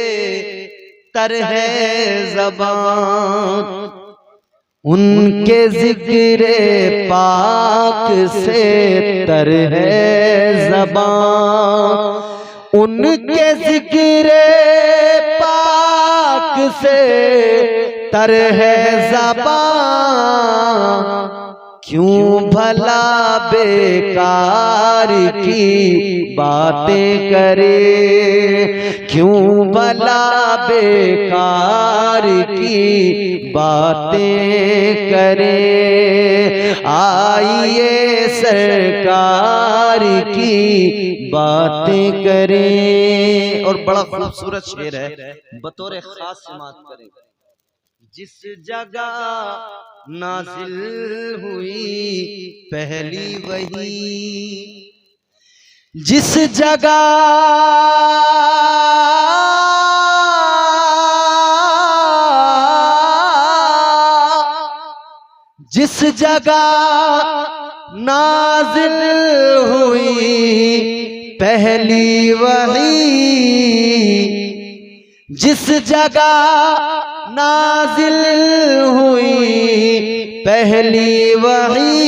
तर है ज़बान, उनके जिक्र पाक से तर है ज़बान, उनके जिक्र पाक से तर है ज़बान, क्यों भला बेकार की बातें करे, क्यों भला बेकार की बातें करे। आइए सरकार की बातें करें। और बड़ा खूबसूरत शेर है, बतौर खास समाअत करें। जिस जगह नाजिल हुई पहली वही, जिस जगह जिस जगह नाजिल हुई पहली वही, जिस जगह नाजिल हुई पहली वही,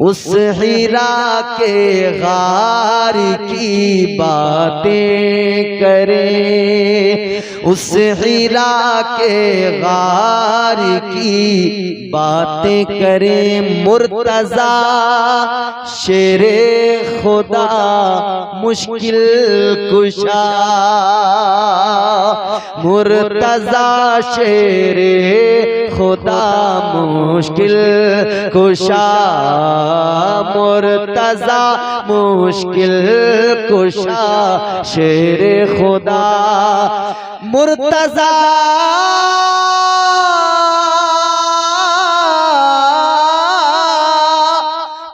उस हिरा के गार की बातें करें, उस हिरा के गार की बातें करें। मुर्तज़ा शेरे खुदा मुश्किल कुशा, मुर्तज़ा शेरे खुदा मुश्किल कुशा, मुर्तज़ा मुश्किल कुशा शेरे खुदा, मुर्तज़ा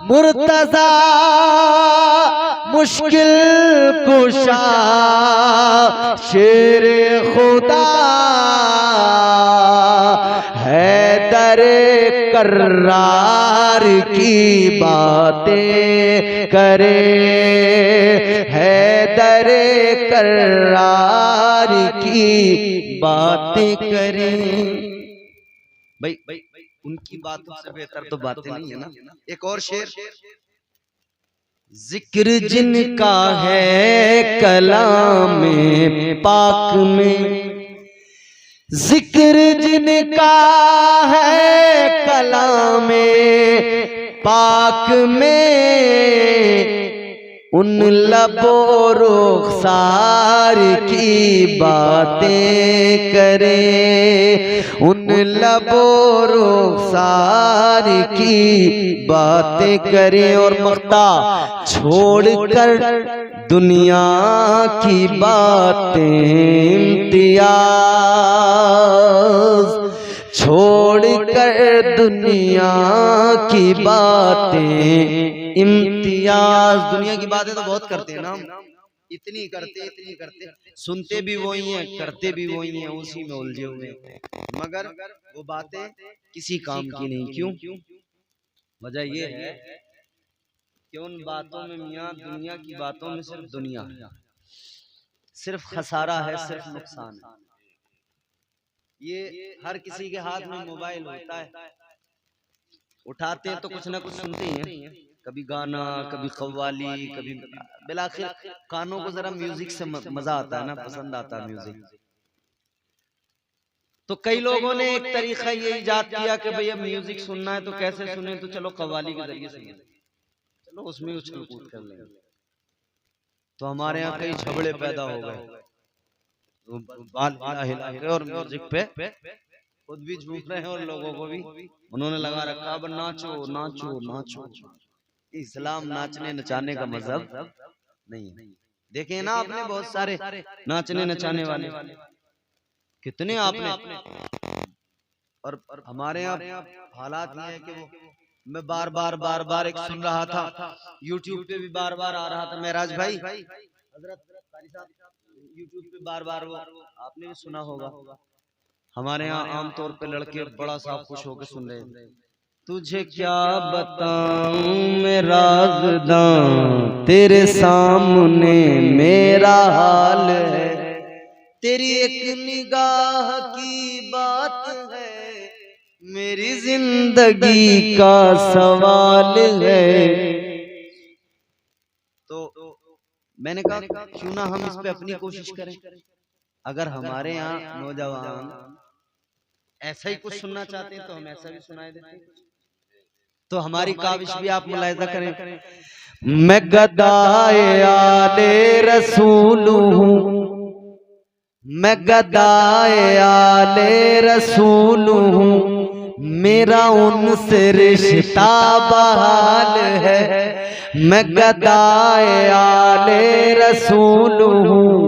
मुर्तज़ा मुश्किल कुशा शेरे खुदा, हैदर कर्रार की बातें करे, हैदर कर्रार की बातें करें। भाई उनकी बातों से बेहतर तो बातें नहीं है ना। एक और शेर, जिक्र जिनका है कलाम पाक में, जिक्र जिनका है कलाम पाक में, उन लबो रुखसार की बातें करें, उन लबो रुखसार की बातें करें। और मख्ता छोड़कर दुनिया की बातें इम्तियाज, छोड़कर दुनिया की बातें इम्तियाज। दुनिया की बातें तो बहुत करते हैं ना, इतनी करते, सुनते भी वही हैं, करते भी वही हैं, उसी में उलझे हुए हैं, मगर वो बातें किसी काम की नहीं। क्यों? वजह ये है कि उन बातों में मियां दुनिया की बातों में सिर्फ दुनिया है, सिर्फ खसारा है, सिर्फ नुकसान है। ये हर किसी के हाथ में मोबाइल होता है, उठाते हैं तो कुछ ना कुछ सुनते हैं, कभी गाना, कभी कव्वाली, कभी बिलाखिर कानों को जरा म्यूजिक से मजा आता है ना, पसंद आता है म्यूजिक। तो कई लोगों ने एक तरीका ये इजाद किया कि भैया म्यूजिक सुनना है तो कैसे सुने, तो चलो कव्वाली के जरिए सुने, चलो उसमें उछल कूद कर लेंगे। तो हमारे यहाँ कई झगड़े पैदा हो गए, बाल हिला रहे और म्यूजिक पे खुद भी झूम रहे हैं और लोगों को भी उन्होंने लगा रखा, अब नाचो नाचो नाचो। इस्लाम नाचने नचाने का मजहब नहीं है। देखे ना आपने बहुत सारे नाचने नचाने वाले कितने आपने, और हमारे यहाँ हालात ये है कि वो मैं बार बार एक सुन रहा था, यूट्यूब पे भी बार आ रहा था, महराज भाई हजरत यूट्यूब पे बार वो आपने भी सुना होगा हमारे यहाँ आमतौर पे लड़के बड़ा सा खुश होकर सुन रहे हैं। तुझे क्या बताऊं मैं राज़दां, तेरे सामने मेरा हाल है, तेरी एक निगाह की बात है, मेरी जिंदगी का सवाल है। तो मैंने कहा क्यों ना हम इस पे अपनी कोशिश करें। अगर हमारे यहाँ नौजवान ऐसा ही कुछ सुनना चाहते हैं तो हम ऐसा भी सुनाए देते हैं। तो हमारी काविश भी आप मुलाहिजा करें। मैं गदाए आले रसूल हूँ, मैं गदाए आले रसूल हूँ, मेरा उनसे रिश्ता बहाल है। मैं गदाए आले रसूल हूँ,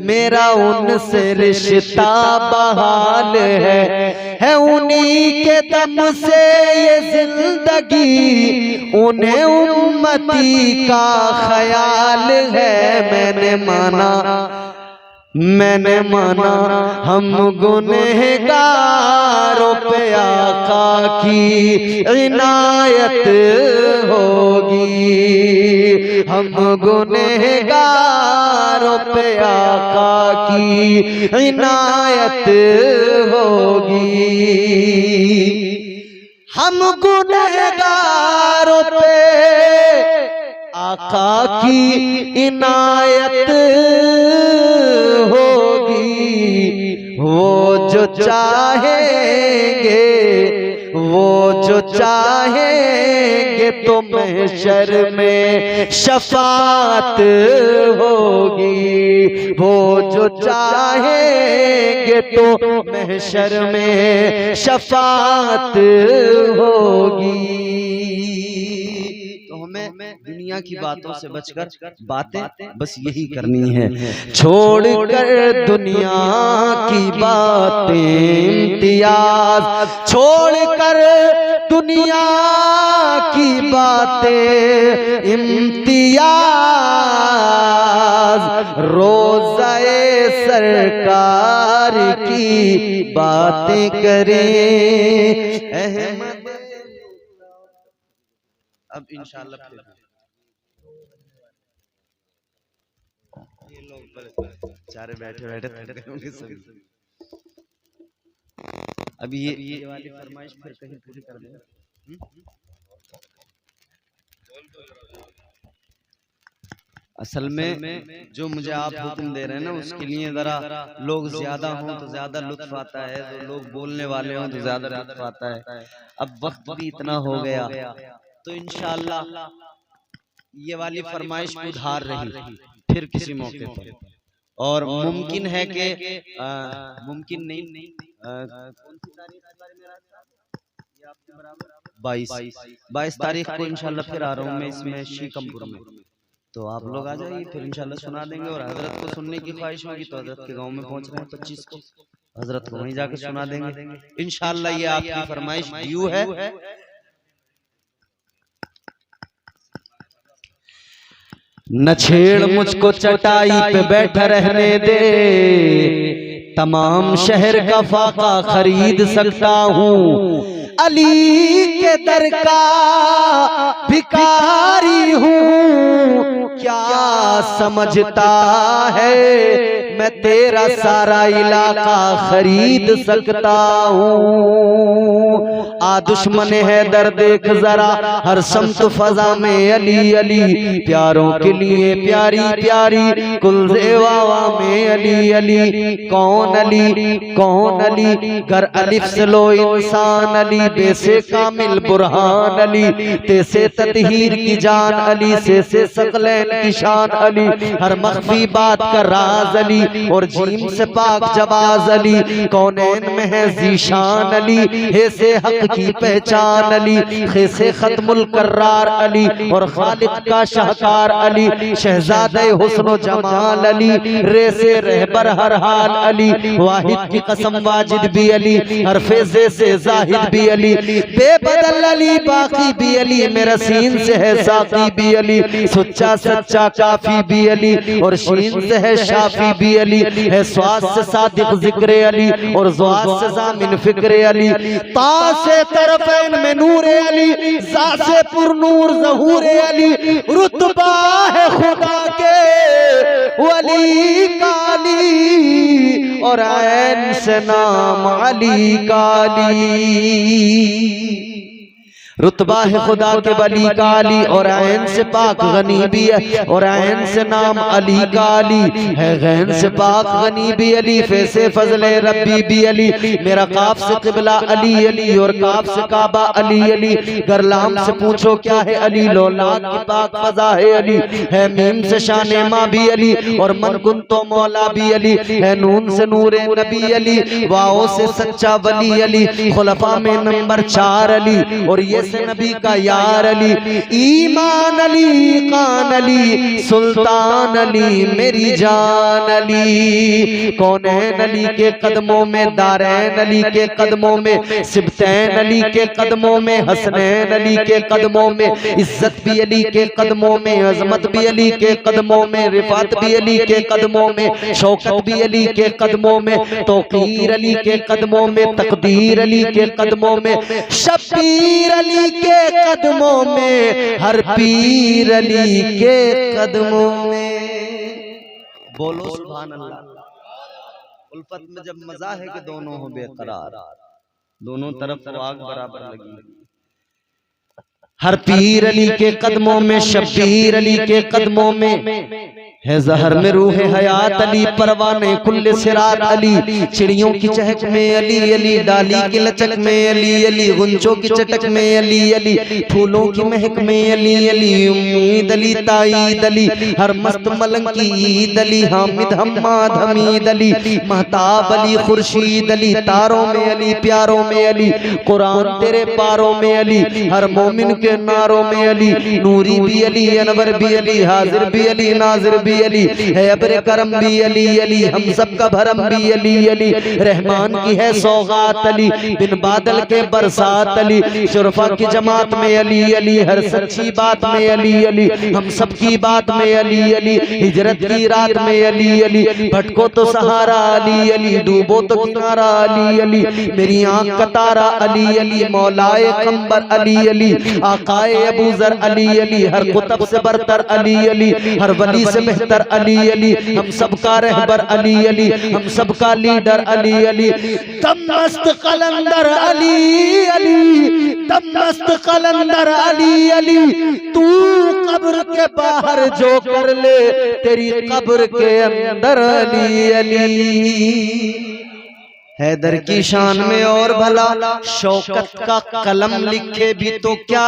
मेरा उनसे रिश्ता बहाल है उन्हीं के दम से ये जिंदगी, उन्हें उम्मती का ख्याल है। मैंने माना हम गुनहगारों पे आका की इनायत होगी, हम गुनहगारों पे आका की इनायत होगी, हम गुनहगारों पे आका की इनायत होगी। वो जो चाहेंगे, वो जो चाहेंगे तो महशर में शफाअत होगी, वो जो चाहेंगे तो महशर में शफाअत होगी। दुनिया की बातों से बचकर बातें बस यही करनी है। छोड़कर दुनिया की बातें इम्तियाज, छोड़कर दुनिया की बातें इम्तियाज, रोज़ाए सरकार की बातें करें। अहमद अब इंशाअल्लाह ये लोग बेचारे बैठे बैठे थक गए होंगे सभी। अब ये वाली फरमाइश फिर कहीं पूरी कर दें। असल में जो मुझे आप हुक्म दे रहे हैं ना, उसके लिए जरा लोग ज्यादा हों तो ज्यादा लुत्फ आता है, तो लोग बोलने वाले हों तो ज्यादा लुत्फ आता है। अब वक्त भी इतना हो गया तो इंशाअल्लाह ये वाली फरमाइश उधार रही फिर किसी मौके पर। और मुमकिन है कि मुमकिन नहीं, कौन सी तारीख के बारे में 22 तारीख को इंशाल्लाह फिर आ रहा हूँ मैं इसमें शीकमपुर में। तो आप लोग आ जाइए, फिर इंशाल्लाह सुना देंगे। और हजरत को सुनने की ख्वाहिश होगी तो हजरत के गांव में पहुंच रहे हैं 25 को, हजरत को वहीं जाके सुना देंगे इंशाल्लाह। ये आपकी फरमाइश ड्यू है। न छेड़ मुझको चटाई पे बैठा रहने दे, तमाम शहर का फाका खरीद सकता हूँ, अली के दर का भिखारी हूँ। क्या समझता है मैं तेरा सारा इलाका खरीद सकता हूँ। आ दुश्मन है दर देख जरा, हर समत फजा में अली अली, प्यारों के लिए प्यारी प्यारी कुलजेवावा में अली अली। कौन अली कौन अली, घर अलिफ से लो इंसान अली, बेसे कामिल बुरहान अली, तेसे ततहीर की जान अली, से सकलैन की शान अली, हर मख्फी बात का राज अली, और जीम से पाक जवाज अली। कौनैन में है जीशान अली, हे से हक की पहचान अली, हे से खत्मुल कर्रार अली, और खालिक का शाहकार अली, शहजादे हुस्न जमाल अली, रे से रहबर हर हाल अली, वाहिद की कसम वाजिद भी अली, हर फेज़े से जाहिद भी अली, बेबदल अली बाकी भी अली, मेरा सीन से है साकी भी अली, सच्चा सच्चा काफी भी अली, और शीन से है शाफी भी अली है, स्वाद से सादिक जिक्र अली और ज़ुआद से ज़ामिन फिक्र अली। ता से तरफ़ैन में नूर अली, ज़ा से पुरनूर ज़हूर अली। रुतबा है खुदा के वली का अली और ऐन से नाम अली का अली। रुतबा है खुदा के वली का अली और ऐन से पाक गनी भी है और ऐन से नाम अली का अली है, गैन से पाक गनी भी अली, फे से फजले रब्बी भी अली। मेरा काफ से क़िबला अली अली और काफ से काबा अली अली। गरलाम से पूछो क्या है अली, लोलाक की पाक फजा है अली है। मीम से शाने माँ भी अली और मन कुन तो मौला भी अली है। नून से नूरे नबी अली, वाओ से सच्चा वली अली। खुलफा में नंबर 4 अली और ये से नबी का यार अली। ईमान अली, कान अली, सुल्तान अली, मेरी जान अली। कौनैन अली के कदमों में, दारैन अली के कदमों में, सिबतैन अली के कदमों में, हसनैन अली के कदमों में, इज्जत भी अली के कदमों में, अजमत भी अली के कदमों में, रिफात भी अली के कदमों में, शौकत भी अली के कदमों में, तौकीर अली के कदमों में, तकदीर अली के कदमों में, शब्बीर अली के कदमों में, हर पीर अली के कदमों में। बोलो सुभान अल्लाह। उल्फत में जब मजा है कि दोनों हो बेकरार, दोनों तरफ आग बराबर लगी। हर पीर अली के कदमों में, शब्बीर अली के कदमों में है, जहर में रूह हयात अली, परवाने कुल्ले सिरात अली। चिड़ियों की चहक में अली अली, डाली की लचक में अली अली, गुंजों की चटक में अली अली, फूलों की महक में अली अली। उम्मीद अली, ताईद अली, हर मस्त मलंग की ईद अली, हामिद हम्माद हमीद अली, महताब अली, खुर्शीद अली, तारों में अली, प्यारों में अली, कुरान तेरे पारों में अली, हर मोमिन के नारों में अली। नूरी भी अली, अनवर भी अली, हाजिर भी अली, नाजिर भी अली है, अब्र करम भी अली अली, हम सब का भरम भी अली अली। रहमान की है सौगात अली, बिन बादल के बरसात अली, शुरफा की जमात में अली अली, हर सच्ची बात में अली अली, हम सब की बात में अली अली। हिजरत की रात में अली अली, भटको तो सहारा अली अली, डूबो तो किनारा अली अली, मेरी आंख का तारा अली अली, मौलाए कंबर अली अली, आकाए अबूजर अली अली, हर कुतब से बरतर अली अली, हर वली से बेहतर अली अली, हम सबका रहबर अली अली, हम सबका लीडर अली अली। तम मस्त कलंदर अली अली, तम मस्त कलंदर अली अली, तू कब्र के बाहर जो कर ले, तेरी कब्र के अंदर अली अली। हैदर की शान में और भला शौकत का कलम लिखे भी तो क्या,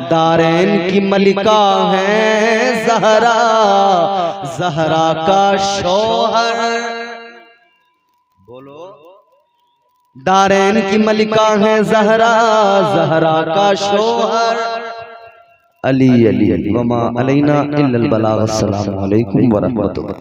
दारैन की मलिका है ज़हरा, ज़हरा का शौहर। बोलो, दारैन की मलिका है ज़हरा, ज़हरा का शौहर अली अली अली। वमा अलैना इल्लल बलाग। अस्सलामु अलैकुम व रहमतुल्लाह।